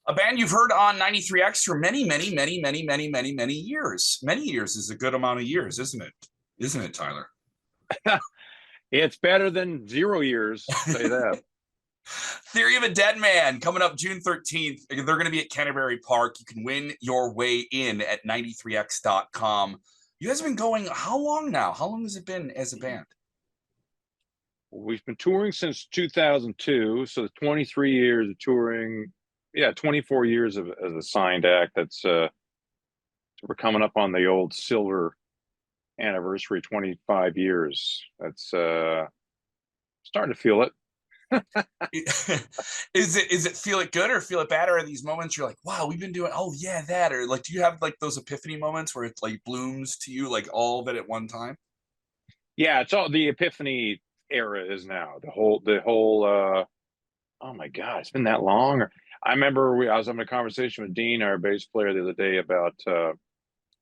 A band you've heard on 93X for many, many, many, many, many, many, many years. Many years is a good amount of years, isn't it? Isn't it, Tyler? It's better than 0 years, I'll tell you that. Theory of a Deadman coming up June 13th. They're going to be at Canterbury Park. You can win your way in at 93x.com. You guys have been going how long now? How long has it been as a band? We've been touring since 2002, so 23 years of touring. Yeah, 24 years as a signed act. That's we're coming up on the old silver anniversary, 25 years. That's starting to feel it. Is it feel it good or feel it bad, or are these moments you're like, wow, we've been doing, oh yeah, that, or like do you have like those epiphany moments where it like blooms to you like all of it at one time? Yeah, it's all the epiphany era is now. The whole oh my God, it's been that long. I remember I was having a conversation with Dean, our bass player, the other day about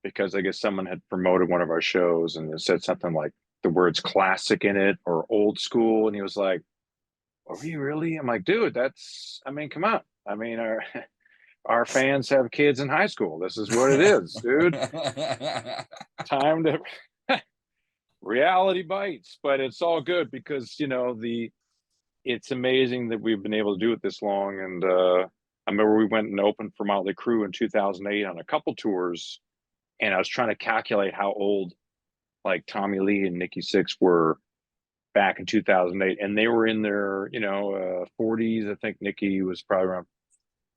because I guess someone had promoted one of our shows and it said something like the words classic in it or old school. And he was like, are we really? I'm like, dude, I mean, come on. I mean, our fans have kids in high school. This is what it is, dude. Time to reality bites, but it's all good because, it's amazing that we've been able to do it this long. And I remember we went and opened for Motley Crue in 2008 on a couple tours, and I was trying to calculate how old like Tommy Lee and Nikki Sixx were back in 2008, and they were in their 40s. I think Nikki was probably around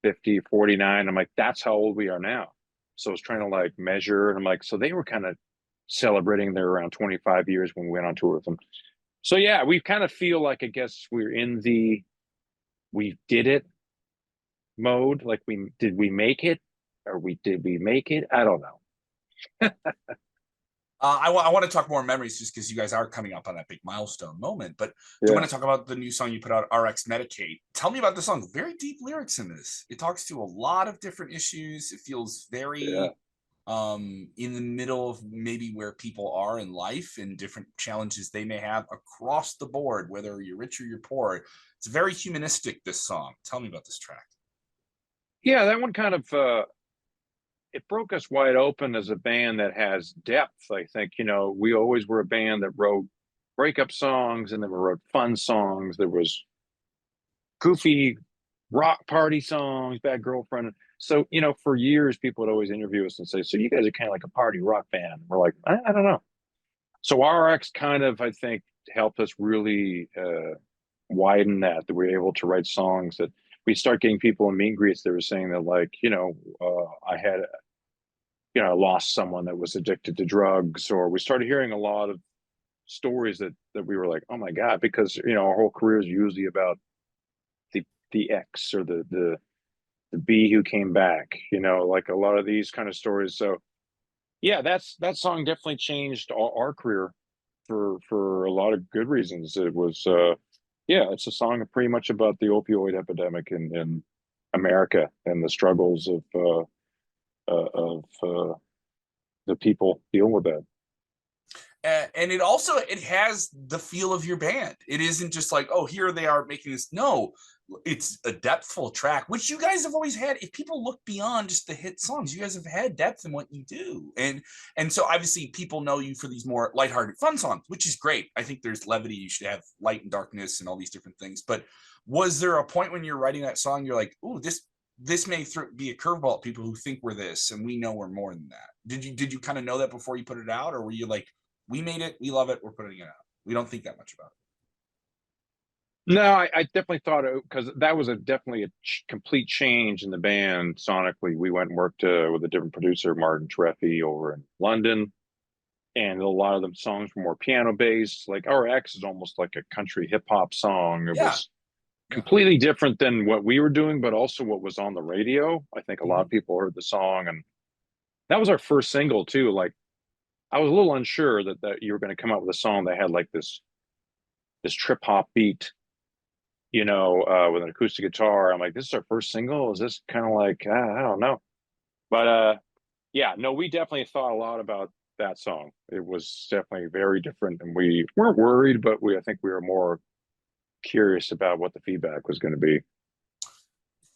50, 49. I'm like, that's how old we are now. So I was trying to like measure, and I'm like, so they were kind of celebrating their around 25 years when we went on tour with them. So yeah, we kind of feel like, I guess we're in the we did it mode. Like, we make it, or did we make it? I don't know. I want to talk more memories just because you guys are coming up on that big milestone moment. But do you Yeah. want to talk about the new song you put out, RX Medicate? Tell me about the song. Very deep lyrics in this. It talks to a lot of different issues. It feels Yeah. very in the middle of maybe where people are in life and different challenges they may have across the board, whether you're rich or you're poor. It's very humanistic, this song. Tell me about this track. Yeah, that one kind of it broke us wide open as a band that has depth. I think, we always were a band that wrote breakup songs, and then we wrote fun songs. There was goofy rock party songs, Bad Girlfriend. So, for years, people would always interview us and say, so you guys are kind of like a party rock band. We're like, I don't know. So RX kind of, I think, helped us really widen that we were able to write songs that we start getting people in meet and greets that were saying that, like, I had, I lost someone that was addicted to drugs, or we started hearing a lot of stories that we were like, oh my God, because, our whole career is usually about the X or the B who came back, like a lot of these kind of stories. So yeah, that song definitely changed our career for a lot of good reasons. It was yeah, it's a song pretty much about the opioid epidemic in America and the struggles of the people dealing with that. And it has the feel of your band. It isn't just like, oh, here they are making this. No, it's a depthful track, which you guys have always had. If people look beyond just the hit songs, you guys have had depth in what you do. And so obviously people know you for these more lighthearted fun songs, which is great. I think there's levity. You should have light and darkness and all these different things. But was there a point when you're writing that song, you're like, oh, this may be a curveball at people who think we're this and we know we're more than that? Did you kind of know that before you put it out, or were you like, we made it, we love it, we're putting it out, we don't think that much about it? No, I definitely thought it, because that was definitely a complete change in the band sonically. We went and worked with a different producer, Martin Treffy, over in London, and a lot of the songs were more piano based. Like RX is almost like a country hip hop song. It Yeah. was Yeah. completely different than what we were doing, but also what was on the radio. I think a lot Mhm. of people heard the song, and that was our first single too. Like, I was a little unsure that you were going to come out with a song that had like this trip hop beat, with an acoustic guitar. I'm like, this is our first single. Is this kind of like, I don't know. But yeah, no, we definitely thought a lot about that song. It was definitely very different, and we weren't worried, but I think we were more curious about what the feedback was going to be.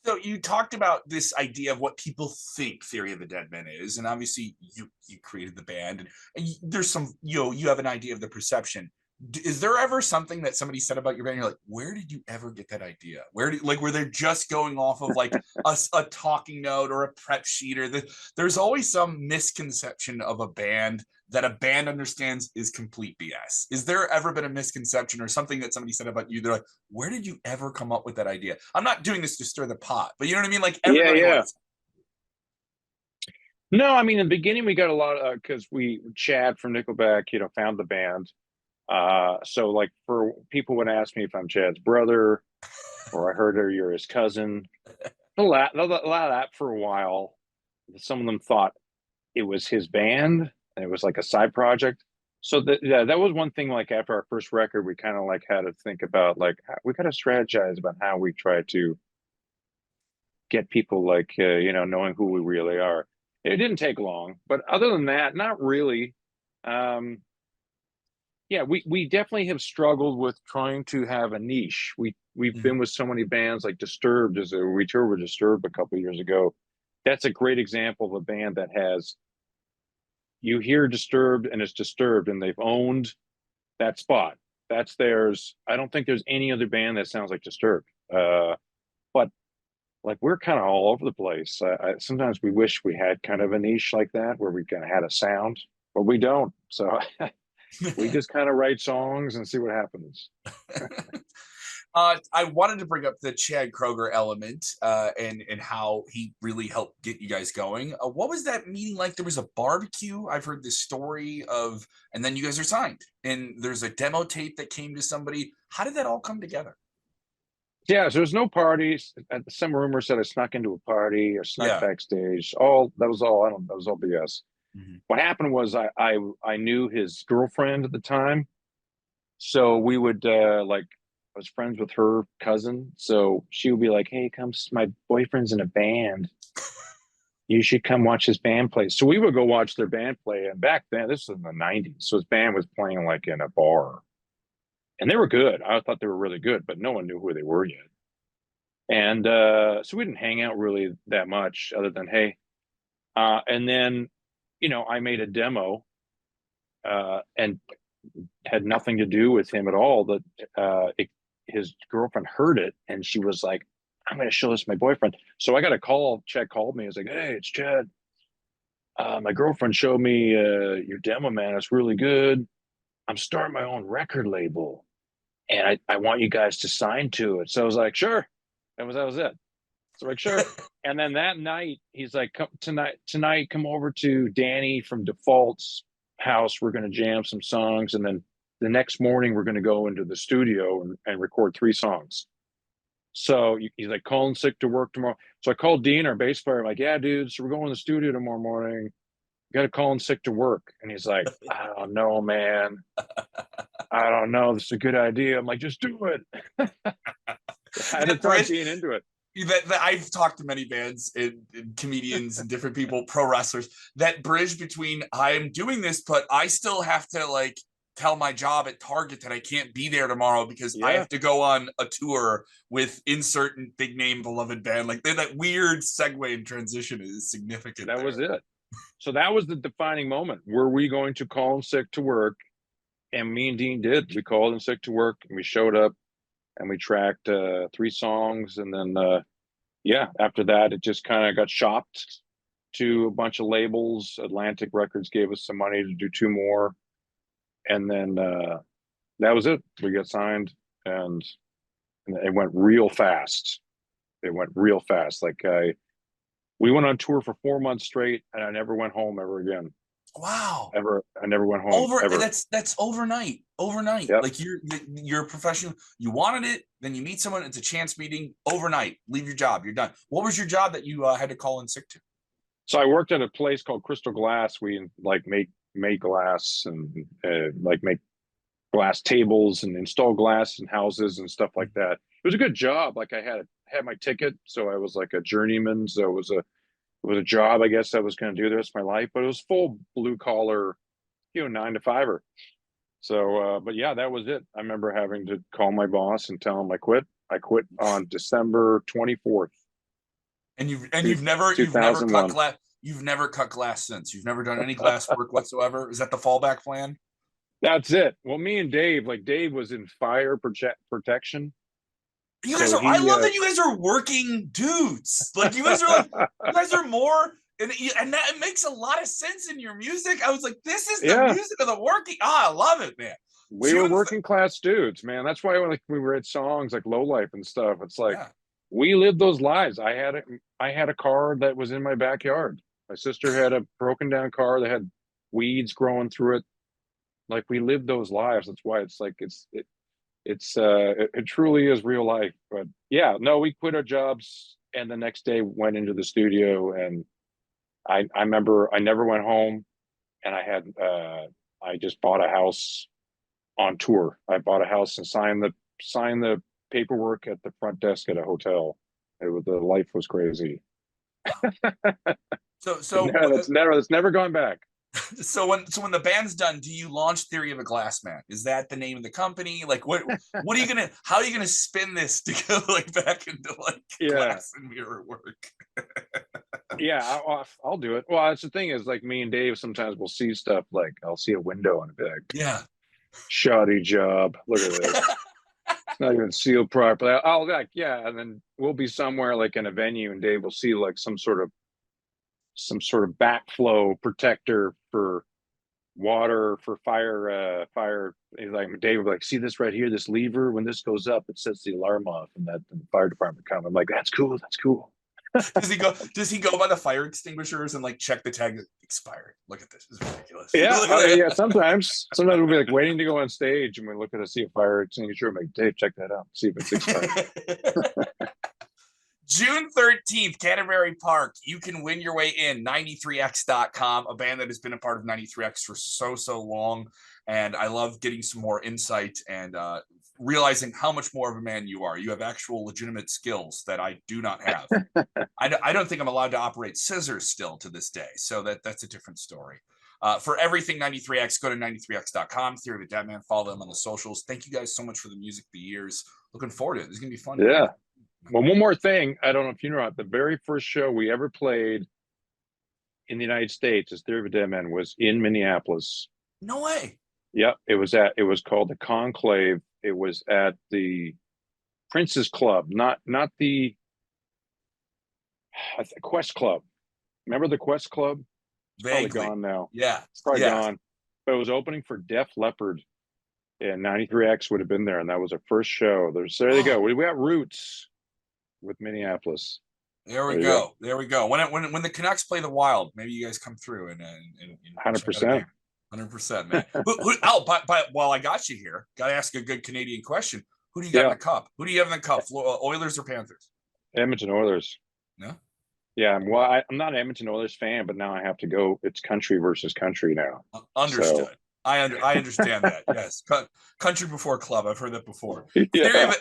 So you talked about this idea of what people think Theory of the Deadman is, and obviously you created the band, and there's some you have an idea of the perception. Is there ever something that somebody said about your band? You're like, where did you ever get that idea? Where did like were they just going off of like a talking note or a prep sheet or there's always some misconception of a band that a band understands is complete BS. Is there ever been a misconception or something that somebody said about you? They're like, where did you ever come up with that idea? I'm not doing this to stir the pot, but you know what I mean? Like Yeah, everybody yeah. always. No, I mean in the beginning we got a lot of because we Chad from Nickelback, found the band. So like for people would ask me if I'm Chad's brother, or I heard you're his cousin. A lot of that for a while. Some of them thought it was his band and it was like a side project. So that was one thing. Like after our first record, we kind of like had to think about like we got to strategize about how we try to get people like knowing who we really are. It didn't take long, but other than that, not really. Um, yeah, we definitely have struggled with trying to have a niche. We've Mhm. been with so many bands like Disturbed. We toured with Disturbed a couple of years ago. That's a great example of a band that has you hear Disturbed and it's Disturbed, and they've owned that spot. That's theirs. I don't think there's any other band that sounds like Disturbed. But like we're kind of all over the place. Sometimes we wish we had kind of a niche like that where we kind of had a sound, but we don't. So we just kind of write songs and see what happens. I wanted to bring up the Chad Kroeger element and how he really helped get you guys going. What was that meeting like? There was a barbecue. I've heard this story of, and then you guys are signed, and there's a demo tape that came to somebody. How did that all come together? Yeah, so there's no parties. Some rumors said I snuck into a party or snuck Yeah. backstage. All that was all. I don't. That was all BS. Mhm. What happened was I knew his girlfriend at the time, so we would like I was friends with her cousin, so she would be like, "Hey, come, my boyfriend's in a band. You should come watch his band play." So we would go watch their band play, and back then, this was in the '90s, so his band was playing like in a bar, and they were good. I thought they were really good, but no one knew who they were yet. And so we didn't hang out really that much, other than hey. And then, I made a demo and had nothing to do with him at all. That his girlfriend heard it and she was like, "I'm going to show this to my boyfriend." So I got a call. Chad called me. I was like, "Hey, it's Chad. My girlfriend showed me your demo, man. It's really good. I'm starting my own record label, and I want you guys to sign to it." So I was like, "Sure." That was it. So like, sure. And then that night, he's like, "Come tonight, come over to Danny from Default's house. We're gonna jam some songs, and then the next morning we're gonna go into the studio and record 3 songs." So he's like, "Calling sick to work tomorrow." So I called Dean, our bass player. I'm like, "Yeah, dude. So we're going to the studio tomorrow morning. You got to call in sick to work." And he's like, "I don't know, man. I don't know. This is a good idea." I'm like, "Just do it." I had to That talk bridge Dean into it. that I've talked to many bands and comedians and different people, pro wrestlers, that bridge between I am doing this, but I still have to like tell my job at Target that I can't be there tomorrow because I Yeah, have to go on a tour with insert big name beloved band. Like that weird segue and transition is significant that was there. it. So that was the defining moment. Were we going to call in sick to work? And me and Dean did. We called in sick to work and we showed up and we tracked 3 songs. And then, yeah, after that, it just kind of got shopped to a bunch of labels. Atlantic Records gave us some money to do 2 more. And then that was it. We got signed and it went real fast. It went real fast. We went on tour for 4 months straight and I never went home ever again. Wow. Ever. I never went home ever. That's overnight. Yep. Like you're a professional, you wanted it, then you meet someone, it's a chance meeting overnight, leave your job, you're done. What was your job that you had to call in sick to? So I worked at a place called Crystal Glass. We like make glass and like make glass tables and install glass in houses and stuff like that. It was a good job. Like I had my ticket, so I was like a journeyman. So it was a job I guess I was going to do the rest of my life. But it was full blue collar, 9 to 5er. So, but yeah, that was it. I remember having to call my boss and tell him I quit. I quit on December 24th. You've never cut 2001. glass. You've never cut glass since. You've never done any glass work whatsoever. Is that the fallback plan? That's it. Well, me and Dave, like Dave was in fire protection. You guys So are. I he, love that you guys are working dudes. Like you guys are like you guys are more. And that it makes a lot of sense in your music. I was like, this is the yeah, music of the working. I love it, man. we were working class dudes, man. That's why like we were at songs like Low Life and stuff. It's like Yeah. we lived those lives. I had a car that was in my backyard. My sister had a broken down car that had weeds growing through it. Like we lived those lives. That's why it's like it truly is real life. But yeah, no, we quit our jobs and the next day went into the studio, and I remember I never went home, and I just bought a house on tour. I bought a house and signed the paperwork at the front desk at a hotel. The life was crazy. So No, it's never gone back. when the band's done, do you launch Theory of a Glass Man? Is that the name of the company? Like what are you gonna how are you gonna spin this to go like back into like glass and mirror work? Yeah, I'll do it. Well, that's the thing is like me and Dave sometimes we'll see stuff like I'll see a window and be like, yeah, shoddy job. Look at this. It's not even sealed properly. I'll be like, yeah, and then we'll be somewhere like in a venue, and Dave will see like some sort of backflow protector for water for fire. He's like, Dave will be like, see this right here, this lever. When this goes up, it sets the alarm off, and the fire department come. I'm like, that's cool. That's cool. Does he go by the fire extinguishers and like check the tag expired? Look at this. It's ridiculous. Yeah. Sometimes we'll be like waiting to go on stage, and we look at a see a fire extinguisher. I'm like, Dave, check that out. See if it's expired. June 13th, Canterbury Park. You can win your way in. 93x.com, a band that has been a part of 93x for so long. And I love getting some more insight and realizing how much more of a man you are. You have actual legitimate skills that I do not have. I don't think I'm allowed to operate scissors still to this day. So that's a different story. For everything 93x, go to 93x.com. Theory of a Deadman. Follow them on the socials. Thank you guys so much for the music, the years. Looking forward to it. It's going to be fun. Yeah. Well, one more thing. I don't know if you know, the very first show we ever played in the United States as Theory of a Deadman was in Minneapolis. No way. Yep. It was called the Conclave. It was at the Prince's Club, not the Quest Club. Remember the Quest Club? It's Vaguely. probably gone now. Yeah. It's probably gone. But it was opening for Def Leppard. And 93X would have been there, and that was our first show. There you go. We got roots with Minneapolis. There we go. There we go. When the Canucks play the Wild, maybe you guys come through and 100%. 100%, man. While I got you here, got to ask a good Canadian question. Who do you got in the cup? Who do you have in the cup? Oilers or Panthers? Edmonton Oilers. No. Yeah, well, I'm not an Edmonton Oilers fan, but now I have to go. It's country versus country now. Understood. So. I understand that. Yes, country before club. I've heard that before. Yeah.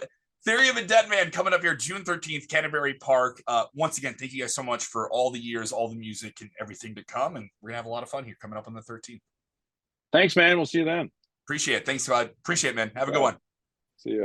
Theory of a Deadman coming up here June 13th, Canterbury Park. Once again, thank you guys so much for all the years, all the music, and everything to come. And we're gonna have a lot of fun here coming up on the 13th. Thanks, man. We'll see you then. Appreciate it. Thanks, God. Appreciate it, man. Have a good one. See you.